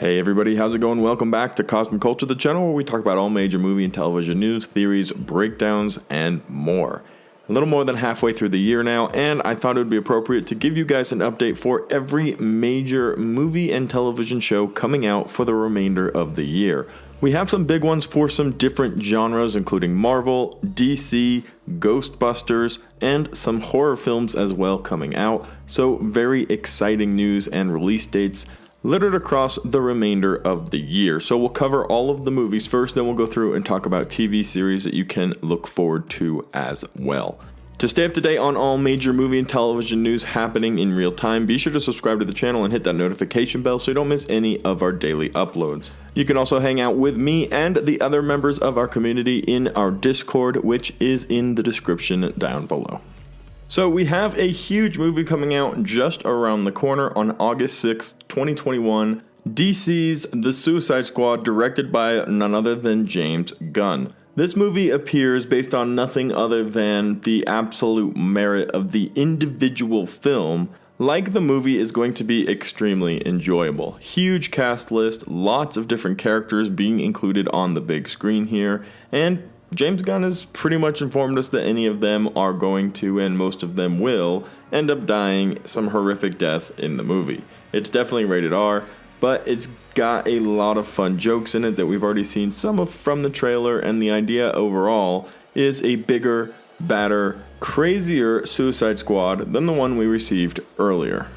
Hey everybody, how's it going? Welcome back to Cosmic Culture, the channel where we talk about all major movie and television news, theories, breakdowns, and more. A little more than halfway through the year now, and I thought it would be appropriate to give you guys an update for every major movie and television show coming out for the remainder of the year. We have some big ones for some different genres, including Marvel, DC, Ghostbusters, and some horror films as well coming out. So very exciting news and release dates littered across the remainder of the year. So we'll cover all of the movies first, then we'll go through and talk about TV series that you can look forward to as well. To stay up to date on all major movie and television news happening in real time, be sure to subscribe to the channel and hit that notification bell so you don't miss any of our daily uploads. You can also hang out with me and the other members of our community in our Discord, which is in the description down below. So we have a huge movie coming out just around the corner on August 6th, 2021, DC's The Suicide Squad, directed by none other than James Gunn. This movie appears based on nothing other than the absolute merit of the individual film. Like the movie is going to be extremely enjoyable. Huge cast list, lots of different characters being included on the big screen here, and James Gunn has pretty much informed us that any of them are going to, and most of them will, end up dying some horrific death in the movie. It's definitely rated R, but it's got a lot of fun jokes in it that we've already seen some of from the trailer, and the idea overall is a bigger, badder, crazier Suicide Squad than the one we received earlier.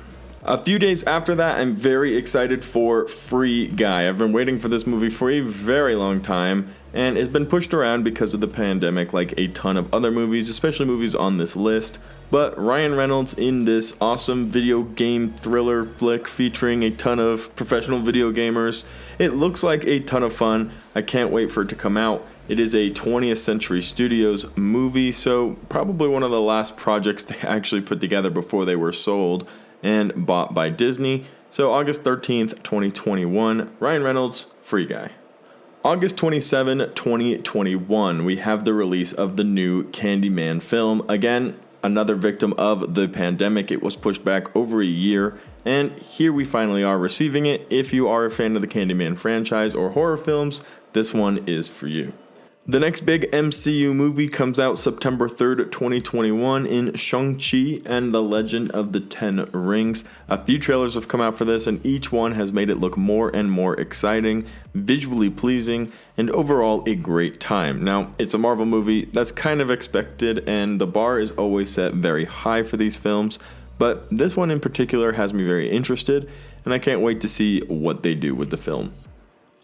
A few days after that, I'm very excited for Free Guy. I've been waiting for this movie for a very long time, and it's been pushed around because of the pandemic like a ton of other movies, especially movies on this list. But Ryan Reynolds in this awesome video game thriller flick featuring a ton of professional video gamers. It looks like a ton of fun. I can't wait for it to come out. It is a 20th Century Studios movie, so probably one of the last projects they actually put together before they were sold and bought by Disney. So August 13th, 2021, Ryan Reynolds, Free Guy. August 27, 2021, we have the release of the new Candyman film. Again, another victim of the pandemic. It was pushed back over a year, and here we finally are receiving it. If you are a fan of the Candyman franchise or horror films, this one is for you. The next big MCU movie comes out September 3rd, 2021 in Shang-Chi and the Legend of the Ten Rings. A few trailers have come out for this, and each one has made it look more and more exciting, visually pleasing, and overall a great time. Now, it's a Marvel movie, that's kind of expected, and the bar is always set very high for these films, but this one in particular has me very interested, and I can't wait to see what they do with the film.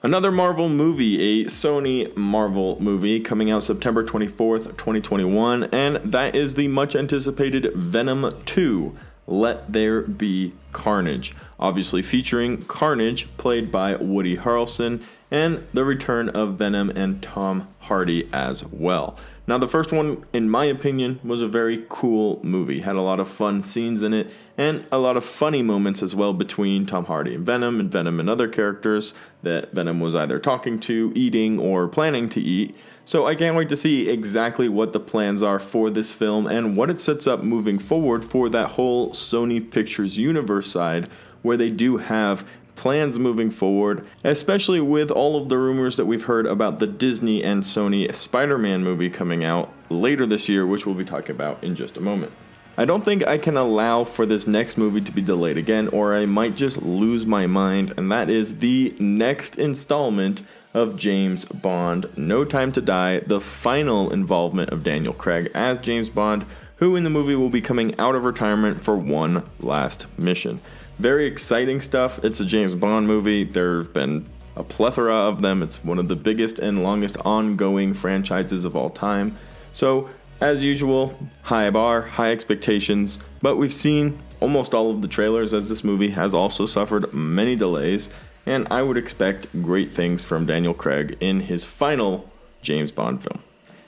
Another Marvel movie, a Sony Marvel movie, coming out September 24th, 2021, and that is the much anticipated Venom 2, Let There Be Carnage. Obviously featuring Carnage, played by Woody Harrelson, and the return of Venom and Tom Hardy as well. Now, the first one, in my opinion, was a very cool movie. Had a lot of fun scenes in it, and a lot of funny moments as well between Tom Hardy and Venom and other characters that Venom was either talking to, eating, or planning to eat. So I can't wait to see exactly what the plans are for this film and what it sets up moving forward for that whole Sony Pictures universe side, where they do have plans moving forward, especially with all of the rumors that we've heard about the Disney and Sony Spider-Man movie coming out later this year, which we'll be talking about in just a moment. I don't think I can allow for this next movie to be delayed again, or I might just lose my mind, and that is the next installment of James Bond, No Time to Die, the final involvement of Daniel Craig as James Bond, who in the movie will be coming out of retirement for one last mission. Very exciting stuff. It's a James Bond movie. There have been a plethora of them. It's one of the biggest and longest ongoing franchises of all time. So, as usual, high bar, high expectations, but we've seen almost all of the trailers, as this movie has also suffered many delays, and I would expect great things from Daniel Craig in his final James Bond film.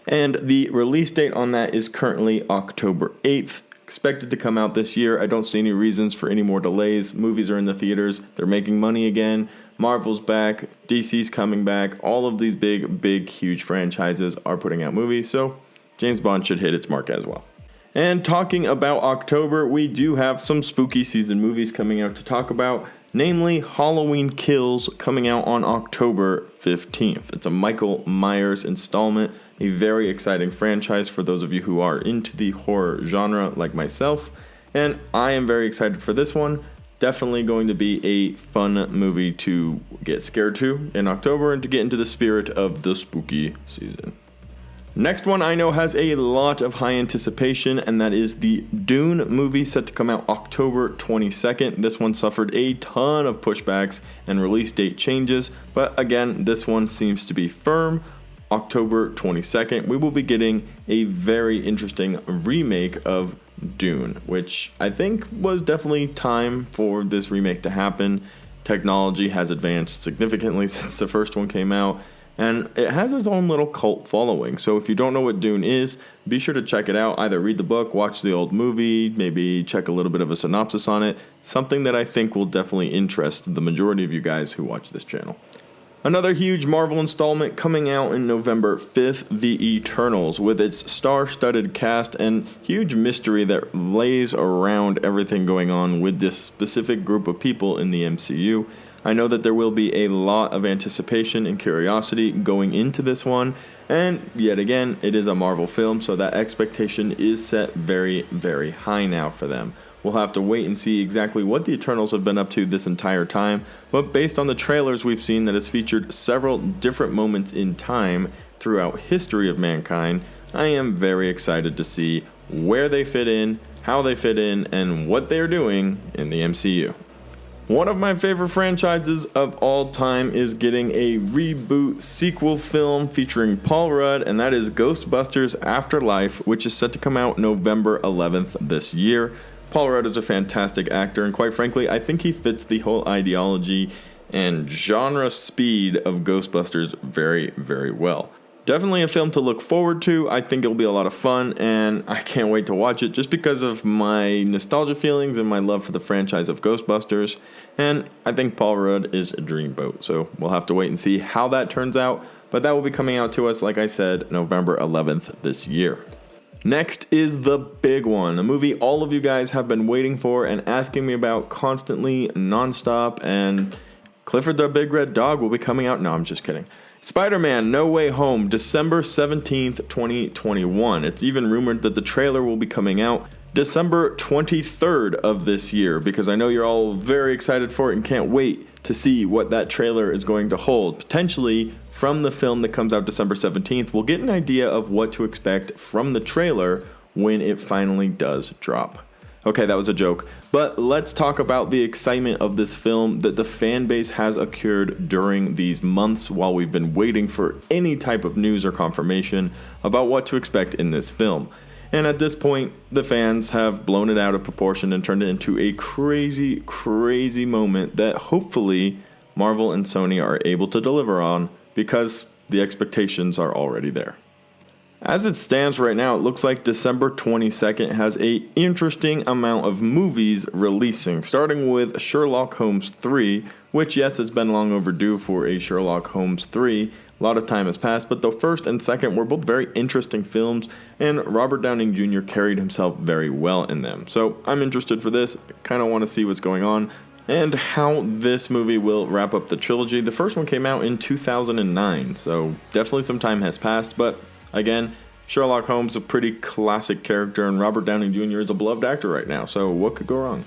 And the release date on that is currently October 8th. Expected to come out this year. I don't see any reasons for any more delays. Movies are in the theaters. They're making money again. Marvel's back. DC's coming back. All of these big, huge franchises are putting out movies, so James Bond should hit its mark as well. And talking about October, we do have some spooky season movies coming out to talk about. namely Halloween Kills, coming out on October 15th. It's a Michael Myers installment, a very exciting franchise for those of you who are into the horror genre like myself, and I am very excited for this one. Definitely going to be a fun movie to get scared to in October and to get into the spirit of the spooky season. Next one I know has a lot of high anticipation, and that is the Dune movie, set to come out October 22nd. This one suffered a ton of pushbacks and release date changes, but again, this one seems to be firm. October 22nd, we will be getting a very interesting remake of Dune, which I think was definitely time for this remake to happen. Technology has advanced significantly since the first one came out, and it has its own little cult following. So if you don't know what Dune is, be sure to check it out. Either read the book, watch the old movie, maybe check a little bit of a synopsis on it. Something that I think will definitely interest the majority of you guys who watch this channel. Another huge Marvel installment coming out in November 5th, The Eternals, with its star-studded cast and huge mystery that lays around everything going on with this specific group of people in the MCU. I know that there will be a lot of anticipation and curiosity going into this one, and yet again, it is a Marvel film, so that expectation is set very, very high now for them. We'll have to wait and see exactly what the Eternals have been up to this entire time, but based on the trailers we've seen that has featured several different moments in time throughout history of mankind, I am very excited to see where they fit in, how they fit in, and what they're doing in the MCU. One of my favorite franchises of all time is getting a reboot sequel film featuring Paul Rudd, and that is Ghostbusters Afterlife, which is set to come out November 11th this year. Paul Rudd is a fantastic actor, and quite frankly, I think he fits the whole ideology and genre speed of Ghostbusters very, very well. Definitely a film to look forward to. I think it'll be a lot of fun, and I can't wait to watch it just because of my nostalgia feelings and my love for the franchise of Ghostbusters. And I think Paul Rudd is a dreamboat, so we'll have to wait and see how that turns out. But that will be coming out to us, like I said, November 11th this year. Next is the big one, a movie all of you guys have been waiting for and asking me about constantly, nonstop, and Clifford the Big Red Dog will be coming out. No, I'm just kidding. Spider-Man No Way Home, December 17th, 2021. It's even rumored that the trailer will be coming out December 23rd of this year, because I know you're all very excited for it and can't wait to see what that trailer is going to hold. Potentially, from the film that comes out December 17th, we'll get an idea of what to expect from the trailer when it finally does drop. Okay, that was a joke, but let's talk about the excitement of this film that the fan base has accrued during these months while we've been waiting for any type of news or confirmation about what to expect in this film. And at this point, the fans have blown it out of proportion and turned it into a crazy, crazy moment that hopefully Marvel and Sony are able to deliver on, because the expectations are already there. As it stands right now, it looks like December 22nd has an interesting amount of movies releasing, starting with Sherlock Holmes 3, which, yes, it's been long overdue for a Sherlock Holmes 3. A lot of time has passed, but the first and second were both very interesting films, and Robert Downey Jr. carried himself very well in them. So I'm interested for this, kind of want to see what's going on, and how this movie will wrap up the trilogy. The first one came out in 2009, so definitely some time has passed, but again, Sherlock Holmes is a pretty classic character, and Robert Downey Jr. is a beloved actor right now, so what could go wrong?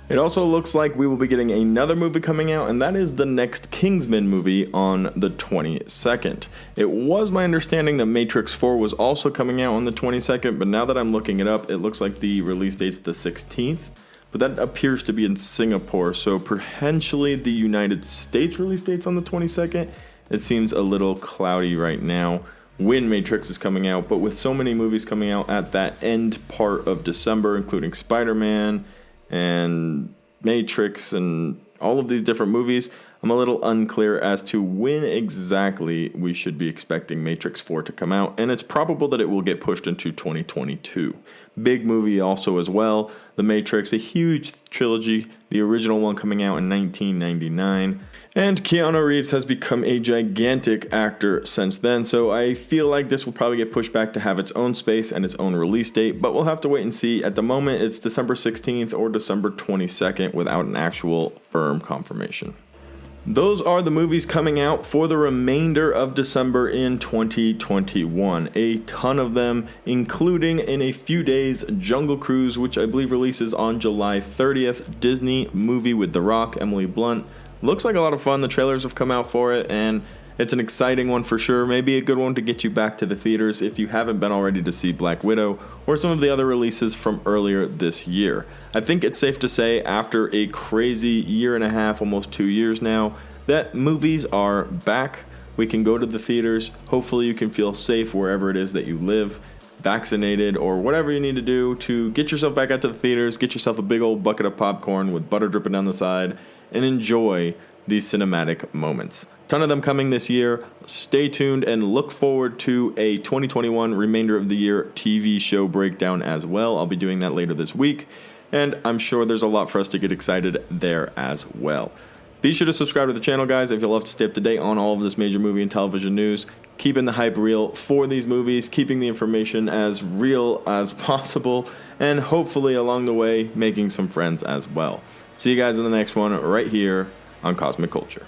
It also looks like we will be getting another movie coming out, and that is the next Kingsman movie on the 22nd. It was my understanding that Matrix 4 was also coming out on the 22nd, but now that I'm looking it up, it looks like the release date's the 16th. But that appears to be in Singapore, so potentially the United States release date's on the 22nd. It seems a little cloudy right now when Matrix is coming out, but with so many movies coming out at that end part of December, including Spider-Man and Matrix and all of these different movies, I'm a little unclear as to when exactly we should be expecting Matrix 4 to come out, and it's probable that it will get pushed into 2022. Big movie also as well. The Matrix, a huge trilogy, the original one coming out in 1999. And Keanu Reeves has become a gigantic actor since then, so I feel like this will probably get pushed back to have its own space and its own release date, but we'll have to wait and see. At the moment, it's December 16th or December 22nd without an actual firm confirmation. Those are the movies coming out for the remainder of December in 2021. A ton of them, including in a few days, Jungle Cruise, which I believe releases on July 30th. Disney movie with The Rock, Emily Blunt. Looks like a lot of fun. The trailers have come out for it, and it's an exciting one for sure. Maybe a good one to get you back to the theaters if you haven't been already to see Black Widow or some of the other releases from earlier this year. I think it's safe to say, after a crazy year and a half, almost 2 years now, that movies are back. We can go to the theaters. Hopefully you can feel safe wherever it is that you live, vaccinated, or whatever you need to do to get yourself back out to the theaters, get yourself a big old bucket of popcorn with butter dripping down the side, and enjoy these cinematic moments. Ton of them coming this year. Stay tuned and look forward to a 2021 remainder of the year TV show breakdown as well. I'll be doing that later this week, and I'm sure there's a lot for us to get excited there as well. Be sure to subscribe to the channel, guys, if you'll love to stay up to date on all of this major movie and television news. Keeping the hype real for these movies, keeping the information as real as possible, and hopefully along the way, making some friends as well. See you guys in the next one right here on Cosmic Culture.